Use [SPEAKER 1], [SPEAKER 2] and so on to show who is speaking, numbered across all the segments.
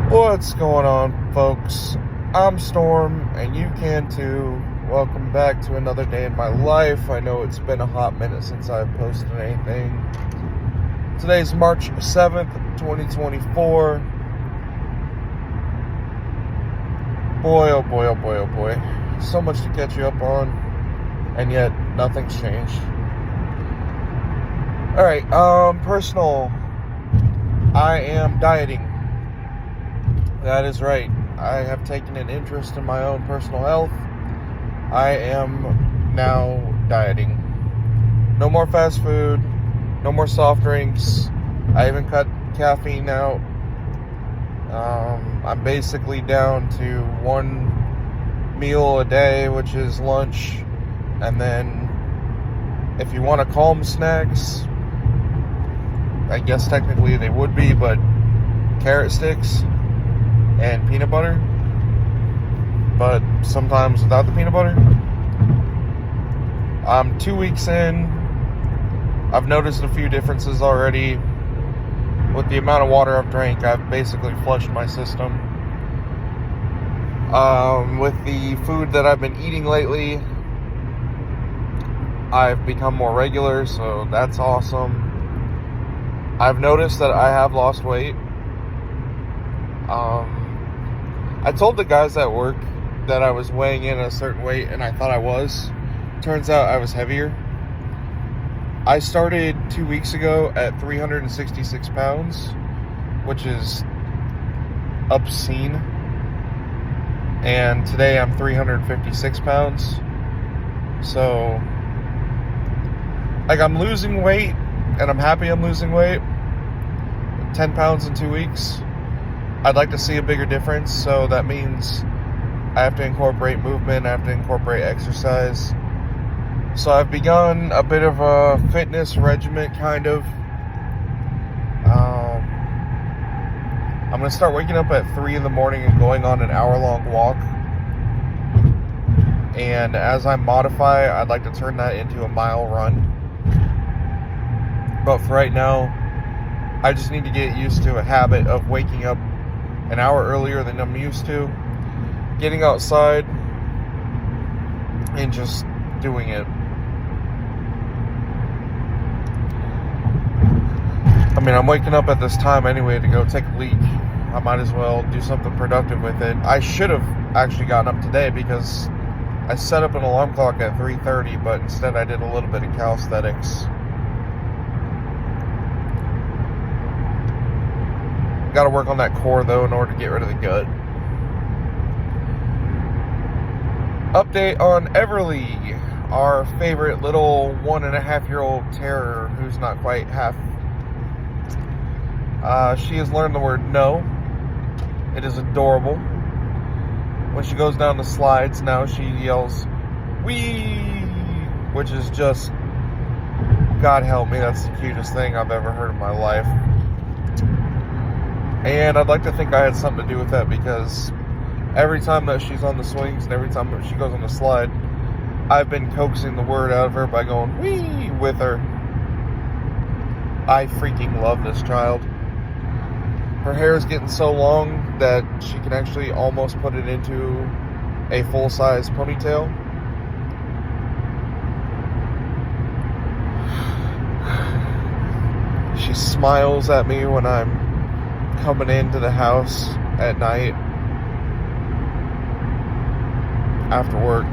[SPEAKER 1] What's going on, folks? I'm Storm, and you can too. Welcome back to another day in my life. I know it's been a hot minute since I've posted anything. Today's March 7th, 2024. Boy, oh boy, oh boy, oh boy. So much to catch you up on, and yet nothing's changed. Alright, personal. I am dieting. That is right. I have taken an interest in my own personal health. I am now dieting. No more fast food. No more soft drinks. I even cut caffeine out. I'm basically down to one meal a day, which is lunch. And then, if you want to call them snacks, I guess technically they would be, but carrot sticks and peanut butter, but sometimes without the peanut butter. I'm 2 weeks in. I've noticed a few differences already. With the amount of water I've drank, I've basically flushed my system. With the food that I've been eating lately, I've become more regular, so that's awesome. I've noticed that I have lost weight. I told the guys at work that I was weighing in at a certain weight, and I thought I was. Turns out I was heavier. I started 2 weeks ago at 366 pounds, which is obscene. And today I'm 356 pounds. So, like, I'm losing weight, and I'm happy I'm losing weight. 10 pounds in 2 weeks. I'd like to see a bigger difference, so that means I have to incorporate movement, I have to incorporate exercise. So I've begun a bit of a fitness regimen, kind of. I'm going to start waking up at 3 in the morning and going on an hour-long walk. And as I modify, I'd like to turn that into a mile run. But for right now, I just need to get used to a habit of waking up an hour earlier than I'm used to, getting outside, and just doing it. I mean, I'm waking up at this time anyway to go take a leak. I might as well do something productive with it. I should have actually gotten up today because I set up an alarm clock at 3:30, but instead I did a little bit of calisthenics. Got to work on that core, though, in order to get rid of the gut. Update on Everly, our favorite little 1.5-year-old terror who's not quite half. She has learned the word no. It is adorable. When she goes down the slides, now she yells, "Wee!" which is just, God help me, that's the cutest thing I've ever heard in my life. And I'd like to think I had something to do with that, because every time that she's on the swings and every time that she goes on the slide, I've been coaxing the word out of her by going "wee" with her. I freaking love this child. Her hair is getting so long that she can actually almost put it into a full-size ponytail. She smiles at me when I'm coming into the house at night after work.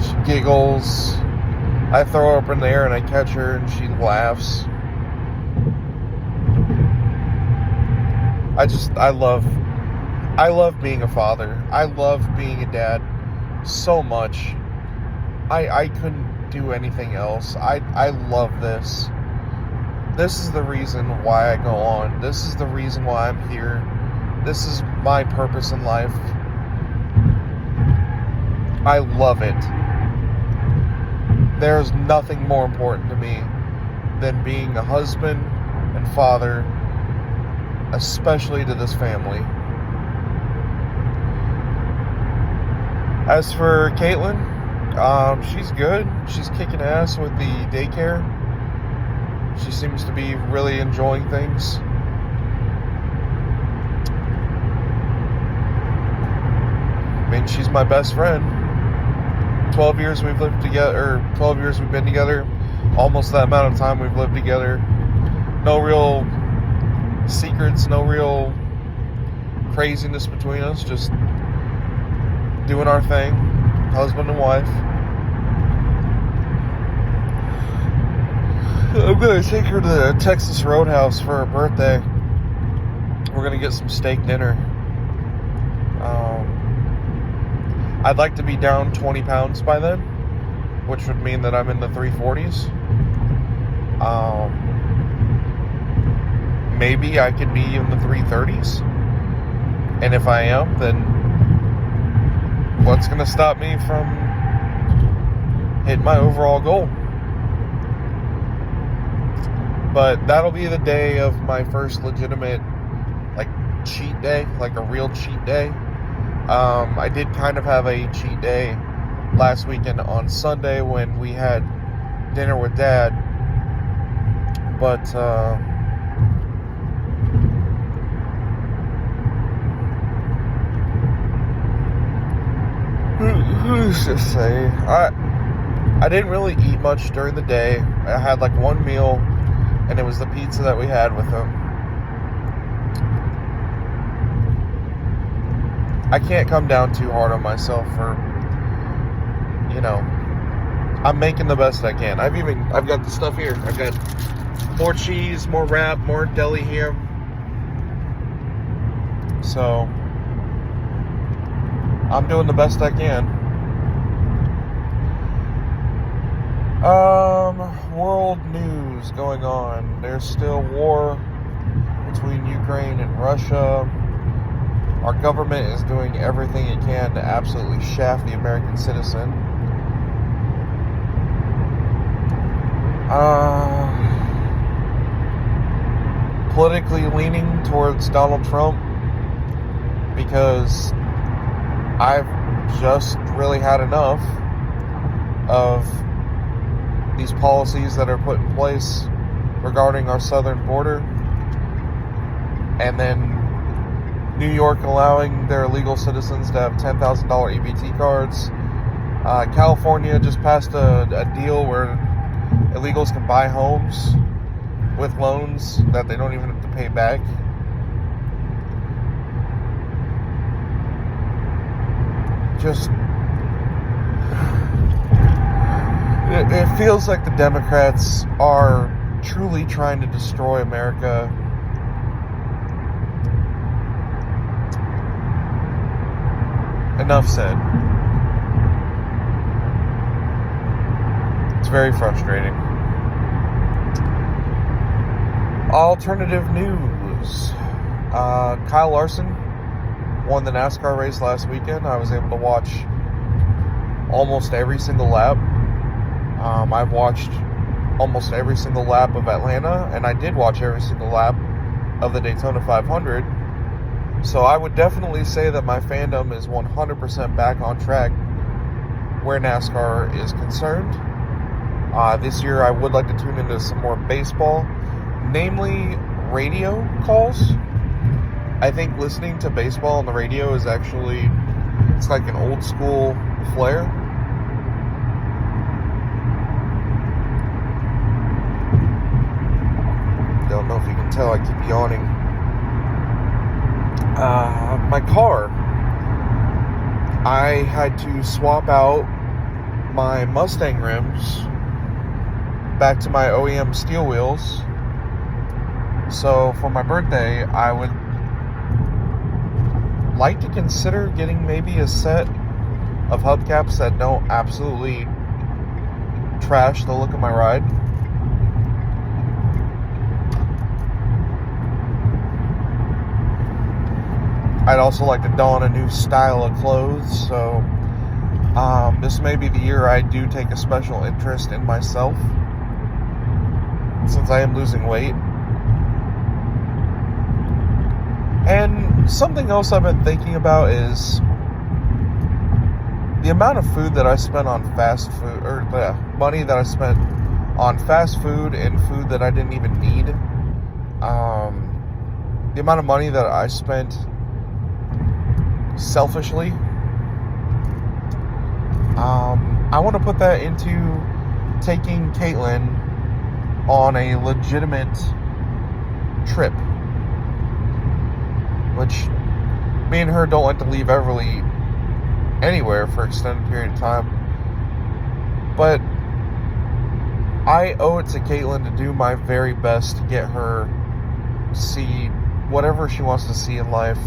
[SPEAKER 1] She giggles. I throw her up in the air and I catch her and she laughs. I love being a father. I love being a dad so much. I couldn't do anything else. I love this. This is the reason why I go on. This is the reason why I'm here. This is my purpose in life. I love it. There's nothing more important to me than being a husband and father, especially to this family. As for Caitlin, she's good. She's kicking ass with the daycare. She seems to be really enjoying things. mean, she's my best friend. 12 years we've lived together, or 12 years we've been together. Almost that amount of time we've lived together. No real secrets, no real craziness between us. Just doing our thing. Husband and wife. I'm going to take her to the Texas Roadhouse for her birthday. We're going to get some steak dinner. I'd like to be down 20 pounds by then, which would mean that I'm in the 340s. Maybe I could be in the 330s. And if I am, then what's going to stop me from hitting my overall goal? But that'll be the day of my first legitimate, like, cheat day, like a real cheat day. I did kind of have a cheat day last weekend on Sunday when we had dinner with Dad. But, who's to say? I didn't really eat much during the day. I had like one meal, and it was the pizza that we had with him. I can't come down too hard on myself for, you know, I'm making the best I can. I've got the stuff here. I've got more cheese, more wrap, more deli ham. So, I'm doing the best I can. World news going on. There's still war between Ukraine and Russia. Our government is doing everything it can to absolutely shaft the American citizen. Politically leaning towards Donald Trump because I've just really had enough of these policies that are put in place regarding our southern border, and then New York allowing their illegal citizens to have $10,000 EBT cards. California just passed a deal where illegals can buy homes with loans that they don't even have to pay back. Just, it feels like the Democrats are truly trying to destroy America. Enough said. It's very frustrating. Alternative news. Kyle Larson won the NASCAR race last weekend. I was able to watch almost every single lap. I've watched almost every single lap of Atlanta, and I did watch every single lap of the Daytona 500. So I would definitely say that my fandom is 100% back on track where NASCAR is concerned. This year I would like to tune into some more baseball, namely radio calls. I think listening to baseball on the radio is actually, it's like an old school flair. Don't know if you can tell, I keep yawning. My car, I had to swap out my Mustang rims back to my OEM steel wheels. So for my birthday, I would like to consider getting maybe a set of hubcaps that don't absolutely trash the look of my ride. I'd also like to don a new style of clothes, so this may be the year I do take a special interest in myself, since I am losing weight. And something else I've been thinking about is the amount of food that I spent on fast food, or the money that I spent on fast food and food that I didn't even need. The amount of money that I spent selfishly I want to put that into taking Caitlin on a legitimate trip, which me and her don't like to leave Everly anywhere for an extended period of time. But I owe it to Caitlin to do my very best to get her to see whatever she wants to see in life.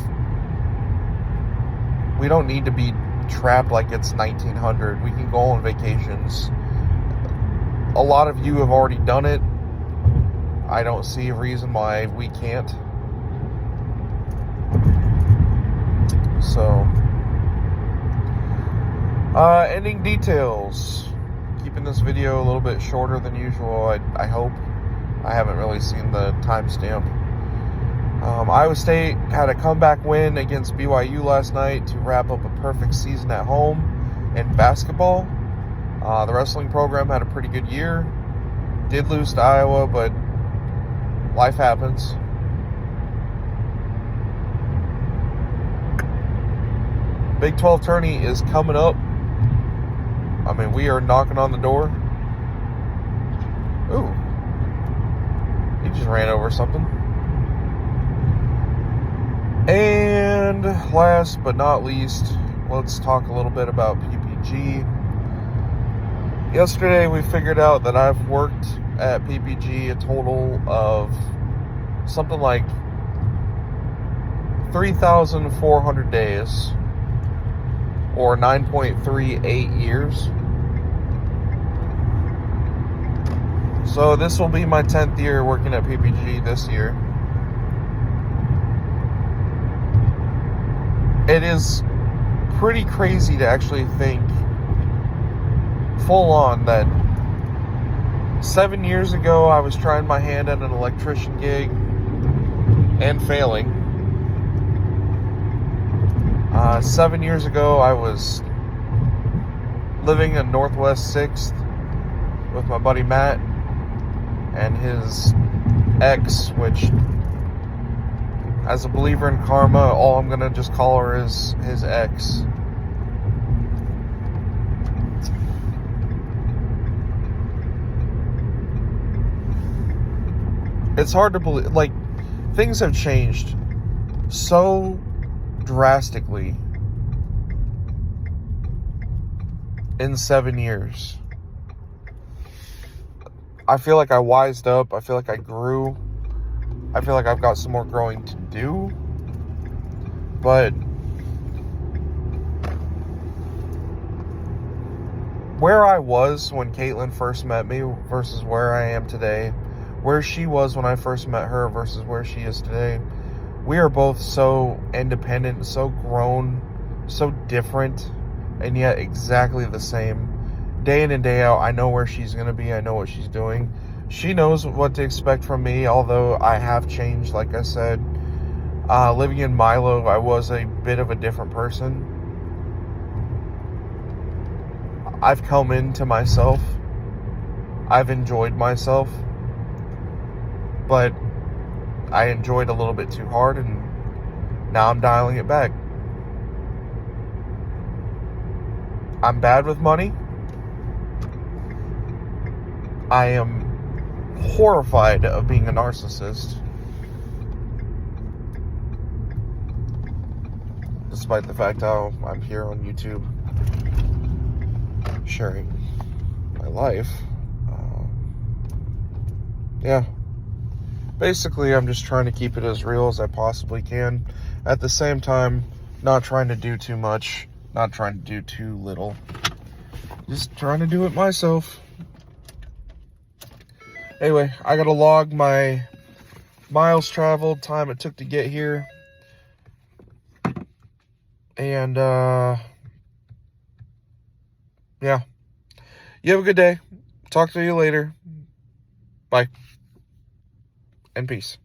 [SPEAKER 1] We don't need to be trapped like it's 1900. We can go on vacations. A lot of you have already done it. I don't see a reason why we can't. So, ending details. Keeping this video a little bit shorter than usual, I hope. I haven't really seen the timestamp. Iowa State had a comeback win against BYU last night to wrap up a perfect season at home in basketball. The wrestling program had a pretty good year. Did lose to Iowa, but life happens. Big 12 tourney is coming up. I mean, we are knocking on the door. Ooh. He just ran over something. And last but not least, let's talk a little bit about PPG. Yesterday we figured out that I've worked at PPG a total of something like 3,400 days, or 9.38 years. So this will be my 10th year working at PPG this year. It is pretty crazy to actually think full on that 7 years ago I was trying my hand at an electrician gig and failing. 7 years ago I was living in Northwest 6th with my buddy Matt and his ex, which, as a believer in karma, all I'm gonna just call her is his ex. It's hard to believe, like, things have changed so drastically in 7 years. I feel like I wised up. I feel like I grew. I feel like I've got some more growing to do. But where I was when Caitlin first met me versus where I am today, where she was when I first met her versus where she is today, we are both so independent, so grown, so different, and yet exactly the same. Day in and day out, I know where she's going to be. I know what she's doing. She knows what to expect from me, although I have changed, like I said. Living in Milo, I was a bit of a different person. I've come into myself. I've enjoyed myself. But I enjoyed a little bit too hard, and now I'm dialing it back. I'm bad with money. I am horrified of being a narcissist. Despite the fact how I'm here on YouTube sharing my life. Yeah. Basically, I'm just trying to keep it as real as I possibly can. At the same time, not trying to do too much, not trying to do too little. Just trying to do it myself. Anyway, I gotta log my miles traveled, time it took to get here. And, yeah. You have a good day. Talk to you later. Bye. And peace.